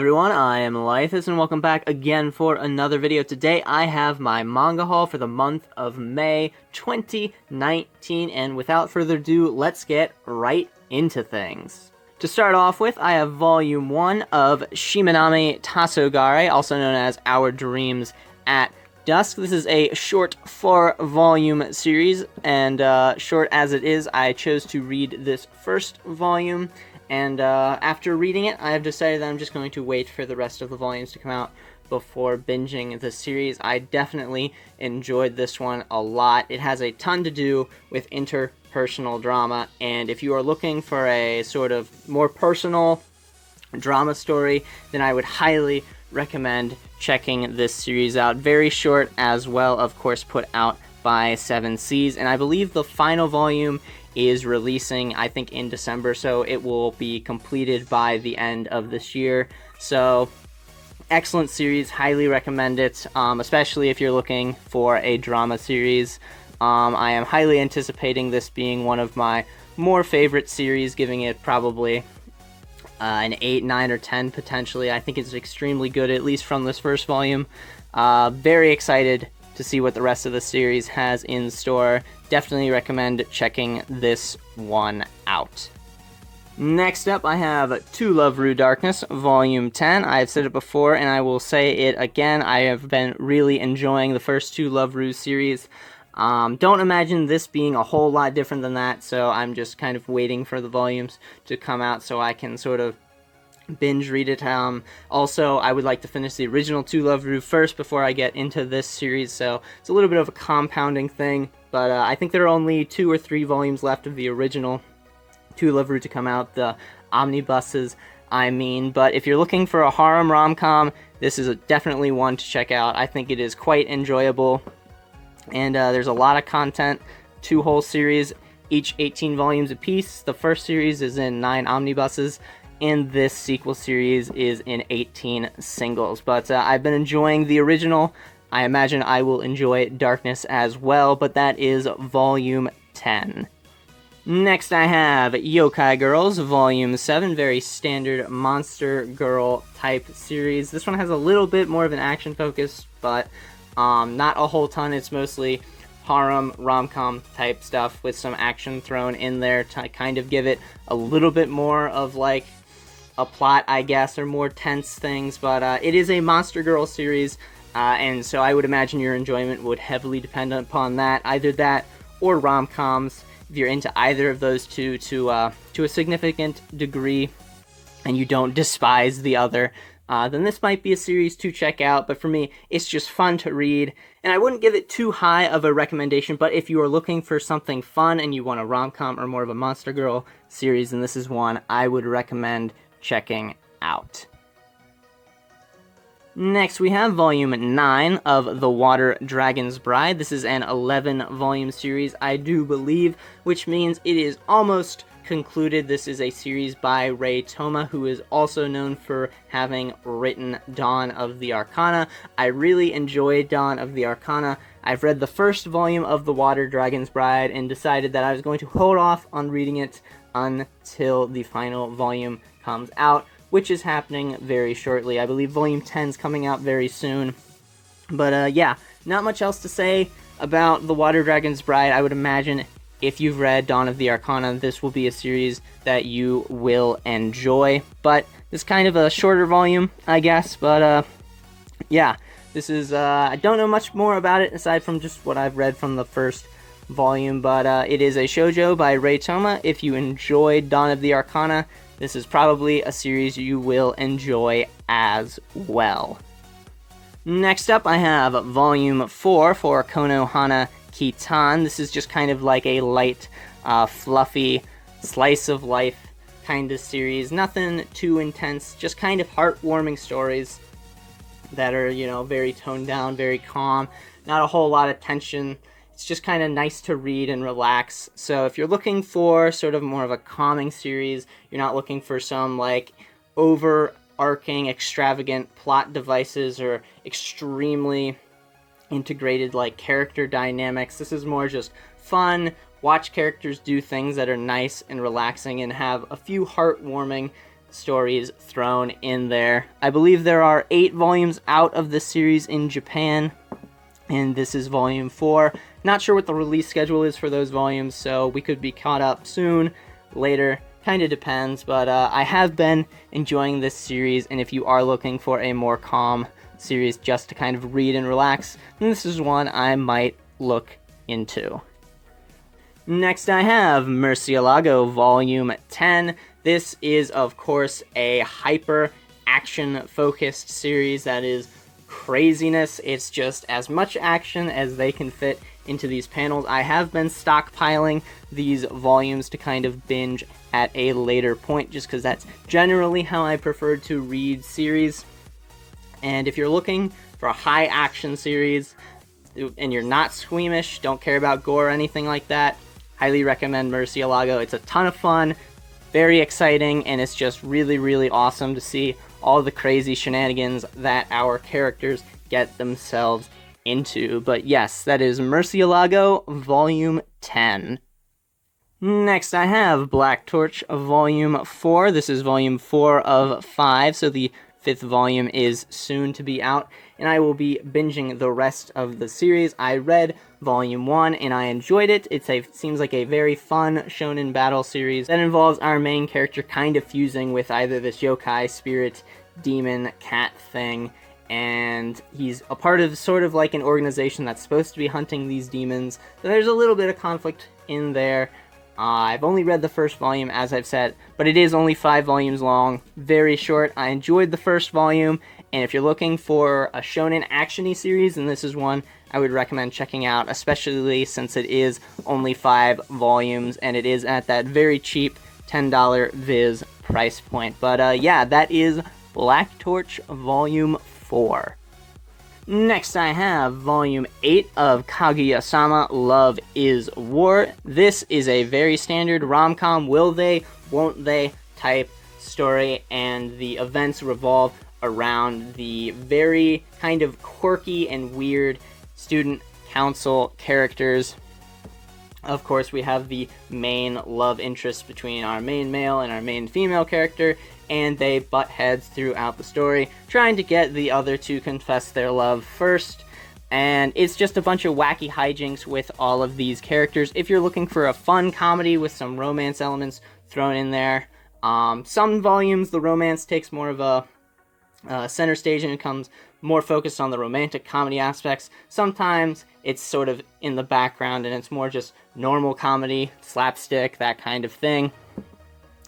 everyone, I am Laethas and welcome back again for another video. Today I have my manga haul for the month of May 2019, and without further ado, let's get right into things. To start off with, I have Volume 1 of Shimanami Tasogare, also known as Our Dreams at Dusk. This is a short 4-volume series, and short as it is, I chose to read this first volume. And after reading it, I have decided that I'm just going to wait for the rest of the volumes to come out before binging the series. I definitely enjoyed this one a lot. It has a ton to do with interpersonal drama, and if you are looking for a sort of more personal drama story, then I would highly recommend checking this series out. Very short as well, of course, put out by 7 Seas, and I believe the final volume is releasing, I think, in December, so it will be completed by the end of this year. So, excellent series, highly recommend it, especially if you're looking for a drama series. I am highly anticipating this being one of my more favorite series, giving it probably an 8, 9, or 10 potentially. I think it's extremely good, at least from this first volume. Very excited to see what the rest of the series has in store. Definitely recommend checking this one out. Next up, I have To Love Ru Darkness, Volume 10. I've said it before, and I will say it again. I have been really enjoying the first To Love Ru series. Don't imagine this being a whole lot different than that, so I'm just kind of waiting for the volumes to come out so I can sort of binge read it. Also, I would like to finish the original To Love Ru first before I get into this series, so it's a little bit of a compounding thing, but I think there are only 2 or 3 volumes left of the original To Love Ru to come out, the omnibuses, I mean. But if you're looking for a harem rom-com, this is definitely one to check out. I think it is quite enjoyable, and there's a lot of content, 2 whole series, each 18 volumes apiece. The first series is in 9 omnibuses, and this sequel series is in 18 singles. But I've been enjoying the original. I imagine I will enjoy Darkness as well, but that is Volume 10. Next I have Yokai Girls, Volume 7, very standard monster girl type series. This one has a little bit more of an action focus, but not a whole ton. It's mostly harem, rom-com type stuff with some action thrown in there to kind of give it a little bit more of like a plot, I guess, or more tense things, but it is a monster girl series, and so I would imagine your enjoyment would heavily depend upon that, either that or rom-coms. If you're into either of those two to a significant degree, and you don't despise the other, then this might be a series to check out. But for me, it's just fun to read, and I wouldn't give it too high of a recommendation, but if you are looking for something fun and you want a rom-com or more of a monster girl series, then this is one I would recommend checking out. Next, we have Volume 9 of The Water Dragon's Bride. This is an 11-volume series, I do believe, which means it is almost concluded. This is a series by Ray Toma, who is also known for having written Dawn of the Arcana. I really enjoyed Dawn of the Arcana. I've read the first volume of The Water Dragon's Bride and decided that I was going to hold off on reading it until the final volume comes out, which is happening very shortly. I believe Volume 10 is coming out very soon. But yeah, not much else to say about The Water Dragon's Bride. I would imagine if you've read Dawn of the Arcana, this will be a series that you will enjoy. But it's kind of a shorter volume, I guess. But yeah, this is, I don't know much more about it aside from just what I've read from the first volume. But it is a shoujo by Ray Toma. If you enjoyed Dawn of the Arcana, this is probably a series you will enjoy as well. Next up, I have Volume 4 for Konohana Keaton. This is just kind of like a light, fluffy, slice of life kind of series. Nothing too intense, just kind of heartwarming stories that are, you know, very toned down, very calm, not a whole lot of tension. It's just kind of nice to read and relax. So if you're looking for sort of more of a calming series, you're not looking for some like overarching, extravagant plot devices or extremely integrated like character dynamics. This is more just fun, watch characters do things that are nice and relaxing and have a few heartwarming stories thrown in there. I believe there are 8 volumes out of this series in Japan, and this is volume 4. Not sure what the release schedule is for those volumes, so we could be caught up soon, later, kind of depends, but I have been enjoying this series, and if you are looking for a more calm series just to kind of read and relax, then this is one I might look into. Next I have Murcielago Volume 10. This is, of course, a hyper action-focused series that is craziness. It's just as much action as they can fit into these panels. I have been stockpiling these volumes to kind of binge at a later point, just because that's generally how I prefer to read series. And if you're looking for a high action series, and you're not squeamish, don't care about gore or anything like that, highly recommend Murcielago. It's a ton of fun, very exciting, and it's just really, really awesome to see all the crazy shenanigans that our characters get themselves into. But yes, that is Murcielago Volume 10. Next I have Black Torch Volume 4. This is Volume 4 of 5, so the 5th volume is soon to be out, and I will be binging the rest of the series. I read Volume 1, and I enjoyed it. Seems like a very fun shonen battle series that involves our main character kind of fusing with either this yokai, spirit, demon, cat thing, and he's a part of sort of like an organization that's supposed to be hunting these demons. So there's a little bit of conflict in there. I've only read the first volume, as I've said, but it is only 5 volumes long, very short. I enjoyed the first volume, and if you're looking for a shonen action-y series, then this is one I would recommend checking out, especially since it is only 5 volumes, and it is at that very cheap $10 Viz price point. But yeah, that is Black Torch Volume 4. Next I have Volume 8 of Kaguyasama Love is War. This is a very standard rom-com, will they, won't they type story, and the events revolve around the very kind of quirky and weird student council characters. Of course, we have the main love interest between our main male and our main female character, and they butt heads throughout the story, trying to get the other to confess their love first. And it's just a bunch of wacky hijinks with all of these characters. If you're looking for a fun comedy with some romance elements thrown in there, some volumes the romance takes more of a center stage and becomes more focused on the romantic comedy aspects. Sometimes it's sort of in the background and it's more just normal comedy, slapstick, that kind of thing.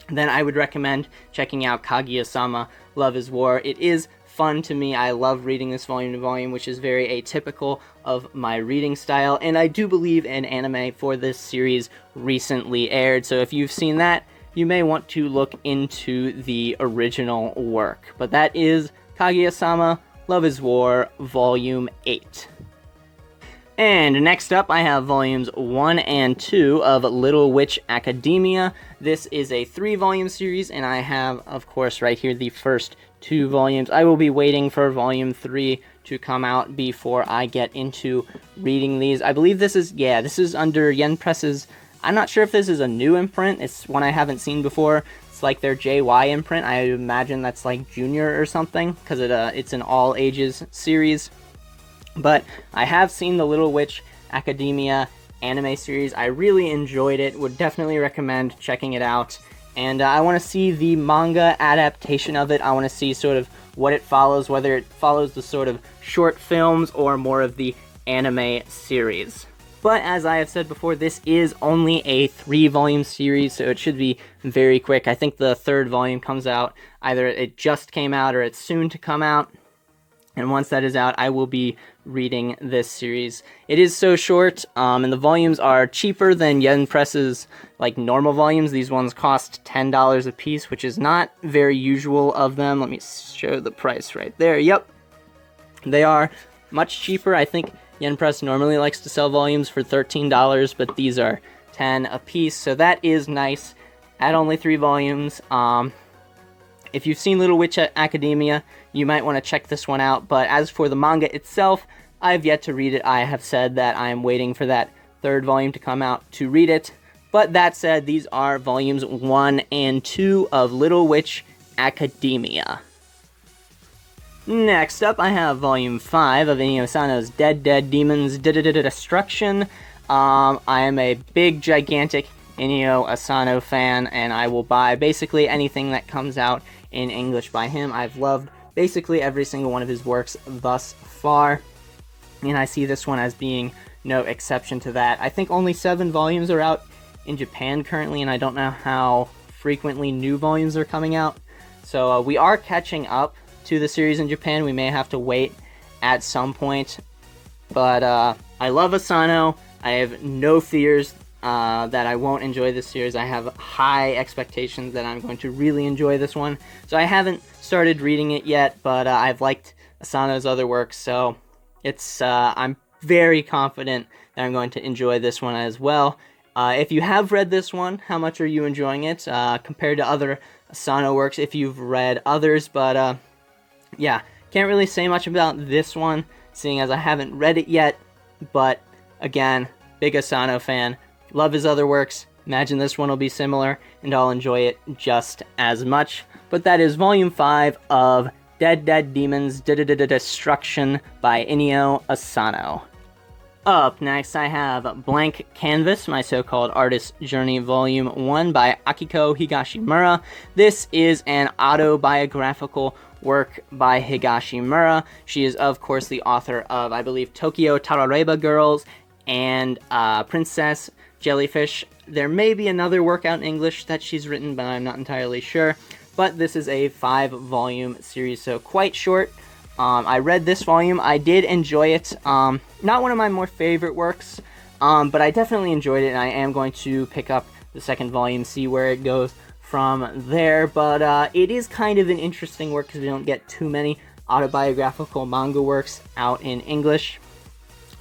Then I would recommend checking out Kaguyasama Love is War. It is fun to me. I love reading this volume to volume, which is very atypical of my reading style, and I do believe an anime for this series recently aired, so if you've seen that, you may want to look into the original work. But that is Kaguyasama Love is War Volume 8. And next up, I have Volumes 1 and 2 of Little Witch Academia. This is a 3-volume series, and I have, of course, right here the first 2 volumes. I will be waiting for Volume 3 to come out before I get into reading these. I believe this is under Yen Press's. I'm not sure if this is a new imprint. It's one I haven't seen before. It's like their JY imprint. I imagine that's like Junior or something, because it's an all-ages series. But I have seen the Little Witch Academia anime series. I really enjoyed it. Would definitely recommend checking it out. And I want to see the manga adaptation of it. I want to see sort of what it follows, whether it follows the sort of short films or more of the anime series. But as I have said before, this is only a 3-volume series, so it should be very quick. I think the 3rd volume comes out, either it just came out or it's soon to come out. And once that is out, I will be reading this series. It is so short, and the volumes are cheaper than Yen Press's like normal volumes. These ones cost $10 a piece, which is not very usual of them. Let me show the price right there. Yep, they are much cheaper. I think Yen Press normally likes to sell volumes for $13, but these are $10 a piece, so that is nice at only 3 volumes. If you've seen Little Witch Academia, you might want to check this one out, but as for the manga itself, I've yet to read it. I have said that I am waiting for that 3rd volume to come out to read it, but that said, these are volumes 1 and 2 of Little Witch Academia. Next up, I have Volume 5 of Inio Asano's Dead Demons Destruction. I am a big, gigantic Inio Asano fan, and I will buy basically anything that comes out in English by him. I've loved basically every single one of his works thus far, and I see this one as being no exception to that. I think only 7 volumes are out in Japan currently, and I don't know how frequently new volumes are coming out. So we are catching up to the series in Japan. We may have to wait at some point, but I love Asano. I have no fears that I won't enjoy this series. I have high expectations that I'm going to really enjoy this one. So I haven't started reading it yet, but I've liked Asano's other works, so it's I'm very confident that I'm going to enjoy this one as well. If you have read this one, how much are you enjoying it compared to other Asano works if you've read others? But yeah, can't really say much about this one, seeing as I haven't read it yet, but again, big Asano fan, love his other works, imagine this one will be similar, and I'll enjoy it just as much. But that is Volume 5 of Dead Demons Destruction by Inio Asano. Up next, I have Blank Canvas, my so-called Artist Journey Volume 1 by Akiko Higashimura. This is an autobiographical work by Higashimura. She is, of course, the author of, I believe, Tokyo Tarareba Girls and Princess Jellyfish. There may be another work out in English that she's written, but I'm not entirely sure. But this is a 5-volume series, so quite short. I read this volume. I did enjoy it. Not one of my more favorite works, but I definitely enjoyed it, and I am going to pick up the second volume, see where it goes from there. But it is kind of an interesting work because we don't get too many autobiographical manga works out in English.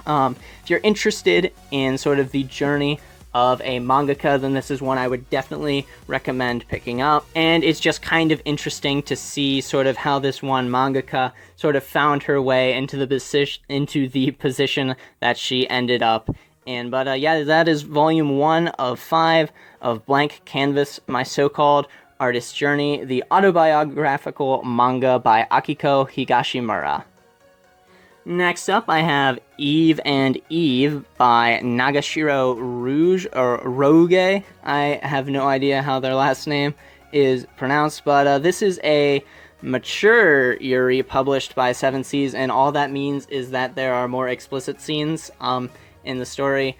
If you're interested in sort of the journey of a mangaka, then this is one I would definitely recommend picking up. And it's just kind of interesting to see sort of how this one mangaka sort of found her way into the position that she ended up in. But yeah, that is Volume 1 of 5 of Blank Canvas, my so-called artist journey, the autobiographical manga by Akiko Higashimura. Next up, I have Eve and Eve by Nagashiro Rouge, or Roge. I have no idea how their last name is pronounced, but this is a mature Yuri published by Seven Seas, and all that means is that there are more explicit scenes in the story.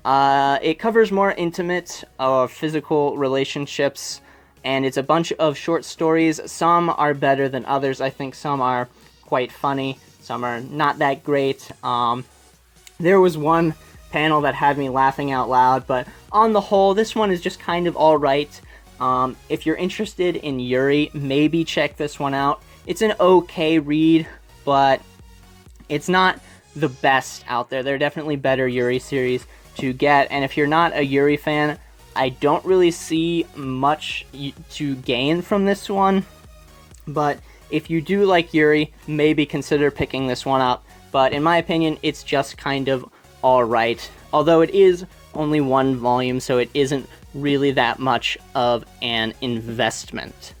It covers more intimate physical relationships, and it's a bunch of short stories. Some are better than others. I think some are quite funny. Some are not that great. There was one panel that had me laughing out loud, but on the whole, this one is just kind of alright. If you're interested in Yuri, maybe check this one out. It's an okay read, but it's not the best out there. There are definitely better Yuri series to get, and if you're not a Yuri fan, I don't really see much to gain from this one, but if you do like Yuri, maybe consider picking this one up. But in my opinion, it's just kind of alright. Although it is only 1 volume, so it isn't really that much of an investment.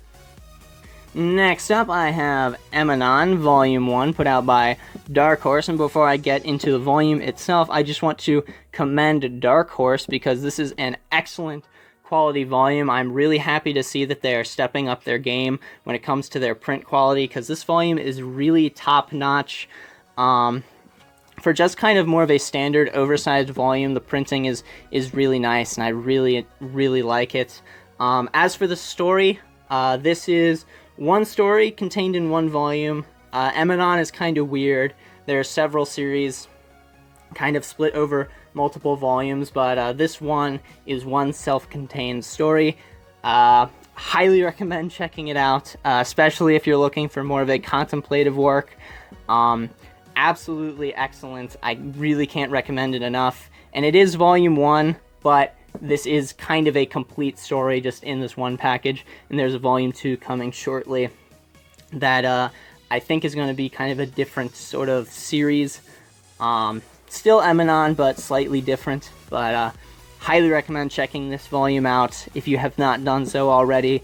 Next up, I have Eminon, Volume 1, put out by Dark Horse. And before I get into the volume itself, I just want to commend Dark Horse because this is an excellent quality volume. I'm really happy to see that they are stepping up their game when it comes to their print quality, because this volume is really top-notch. For just kind of more of a standard oversized volume, the printing is really nice, and I really like it. As for the story, this is one story contained in 1 volume. Eminon is kind of weird. There are several series kind of split over multiple volumes, but this one is one self-contained story. Highly recommend checking it out, especially if you're looking for more of a contemplative work. Absolutely excellent. I really can't recommend it enough. And it is Volume 1, but this is kind of a complete story just in this one package, and there's a Volume 2 coming shortly that I think is going to be kind of a different sort of series. Still Eminon, but slightly different. But highly recommend checking this volume out if you have not done so already.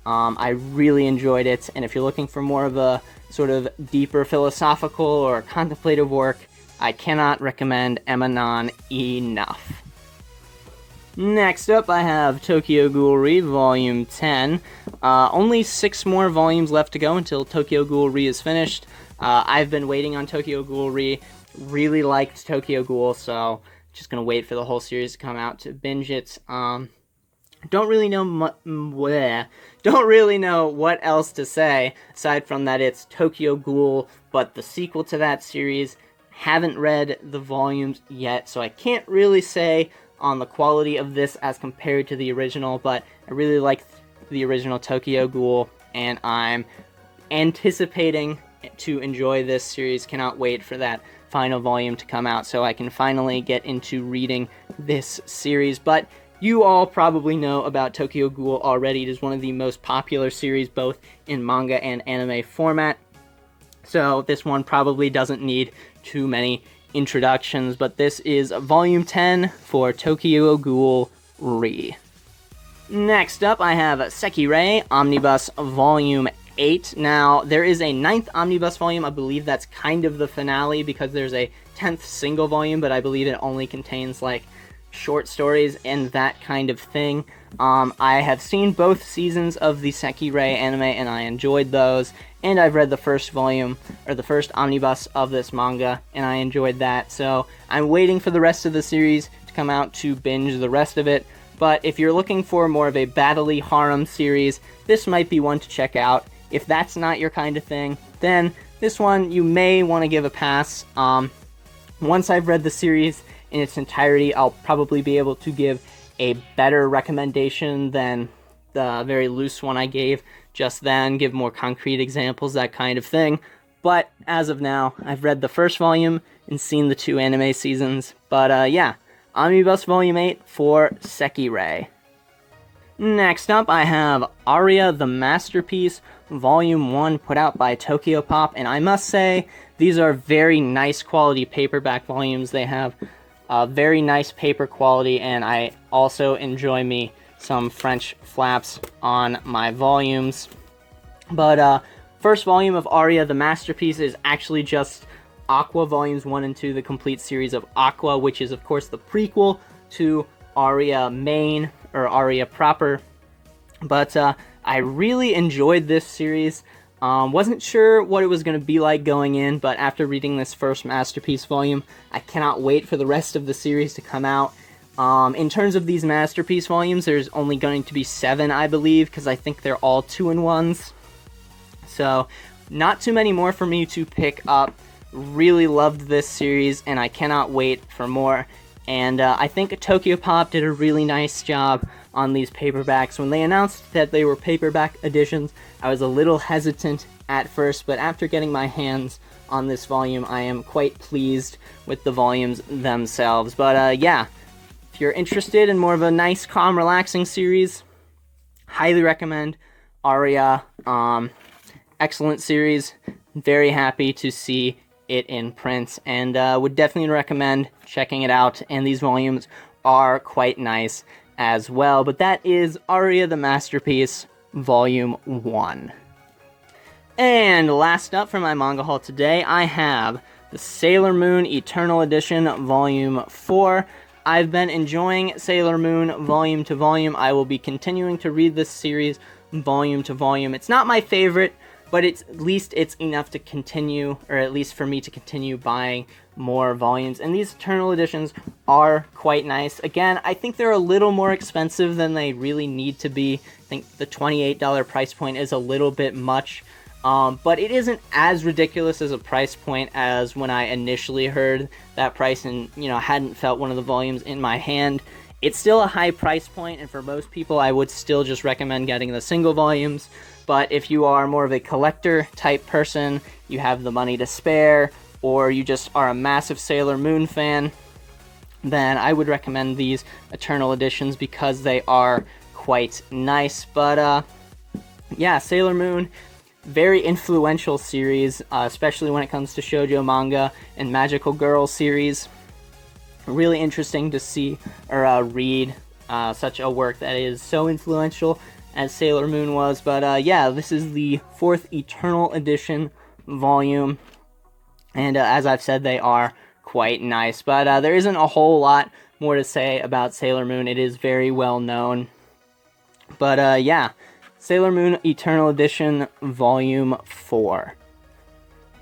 I really enjoyed it, and if you're looking for more of a sort of deeper philosophical or contemplative work, I cannot recommend Emin enough. Next up, I have Tokyo Ghoul Volume 10. Only 6 more volumes left to go until Tokyo Ghoul is finished. I've been waiting on Tokyo Ghoul. Really liked Tokyo Ghoul, so just gonna wait for the whole series to come out to binge it. Don't really know what else to say aside from that it's Tokyo Ghoul, but the sequel to that series. Haven't read the volumes yet, so I can't really say on the quality of this as compared to the original, but I really like the original Tokyo Ghoul, and I'm anticipating to enjoy this series. Cannot wait for that final volume to come out so I can finally get into reading this series. But you all probably know about Tokyo Ghoul already. It is one of the most popular series both in manga and anime format, so this one probably doesn't need too many introductions, but this is Volume 10 for Tokyo Ghoul Re. Next up, I have Sekirei Omnibus Volume 8. Now, there is a 9th Omnibus volume. I believe that's kind of the finale because there's a 10th single volume, but I believe it only contains, like, short stories and that kind of thing. I have seen both seasons of the Sekirei anime, and I enjoyed those. And I've read the first volume, or the first omnibus of this manga, and I enjoyed that. So I'm waiting for the rest of the series to come out to binge the rest of it. But if you're looking for more of a battle-y harem series, this might be one to check out. If that's not your kind of thing, then this one you may want to give a pass. Once I've read the series in its entirety, I'll probably be able to give a better recommendation than the very loose one I gave just then, give more concrete examples, that kind of thing. But as of now, I've read the first volume and seen the 2 anime seasons. But yeah, Omnibus Volume 8 for Sekirei. Next up, I have Aria the Masterpiece Volume 1, put out by Tokyo Pop, and I must say, these are very nice quality paperback volumes. They have very nice paper quality, and I also enjoy me some French flaps on my volumes. But first volume of Aria the Masterpiece is actually just Aqua Volumes 1 and 2, the complete series of Aqua, which is of course the prequel to Aria Main, or Aria proper. But I really enjoyed this series. Wasn't sure what it was going to be like going in, but after reading this first Masterpiece volume, I cannot wait for the rest of the series to come out. In terms of these Masterpiece volumes, there's only going to be 7, I believe, because I think they're all 2-in-1s. So, not too many more for me to pick up. Really loved this series, and I cannot wait for more. And I think Tokyo Pop did a really nice job on these paperbacks. When they announced that they were paperback editions, I was a little hesitant at first, but after getting my hands on this volume, I am quite pleased with the volumes themselves. But yeah, if you're interested in more of a nice, calm, relaxing series, highly recommend Aria. Excellent series. Very happy to see it in print, and would definitely recommend checking it out, and these volumes are quite nice as well. But that is Aria the Masterpiece Volume 1. And last up for my manga haul today, I have the Sailor Moon Eternal Edition Volume 4. I've been enjoying Sailor Moon volume to volume. I will be continuing to read this series volume to volume. It's not my favorite, but at least it's enough to continue, or at least for me to continue buying more volumes. And these Eternal Editions are quite nice. Again, I think they're a little more expensive than they really need to be. I think the $28 price point is a little bit much. But it isn't as ridiculous as a price point as when I initially heard that price and, hadn't felt one of the volumes in my hand. It's still a high price point, and for most people, I would still just recommend getting the single volumes. But if you are more of a collector type person, you have the money to spare, or you just are a massive Sailor Moon fan, then I would recommend these Eternal Editions because they are quite nice. But yeah, Sailor Moon, very influential series, especially when it comes to shoujo manga and magical girl series. Really interesting to see or read such a work that is so influential as Sailor Moon was. But yeah, this is the 4th Eternal Edition volume, and as I've said, they are quite nice. But there isn't a whole lot more to say about Sailor Moon. It is very well known. But yeah, Sailor Moon Eternal Edition Volume 4.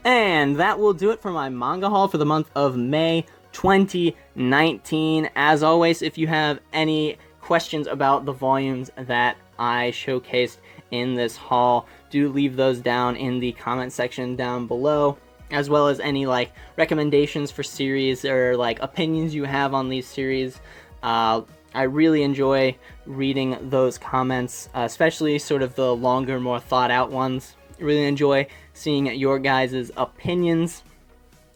And that will do it for my manga haul for the month of May 2019. As always, if you have any questions about the volumes that I showcased in this haul, do leave those down in the comment section down below, as well as any like recommendations for series or like opinions you have on these series. I really enjoy reading those comments, especially sort of the longer, more thought out ones. I really enjoy seeing your guys' opinions.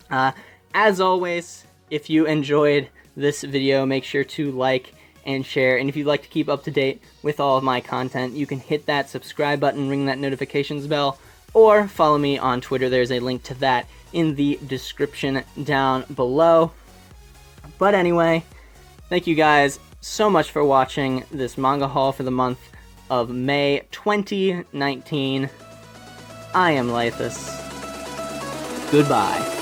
As always, if you enjoyed this video, make sure to like and share. And if you'd like to keep up to date with all of my content, you can hit that subscribe button, ring that notifications bell, or follow me on Twitter. There's a link to that in the description down below. But anyway, thank you guys so much for watching this manga haul for the month of May 2019. I am Laethas. Goodbye.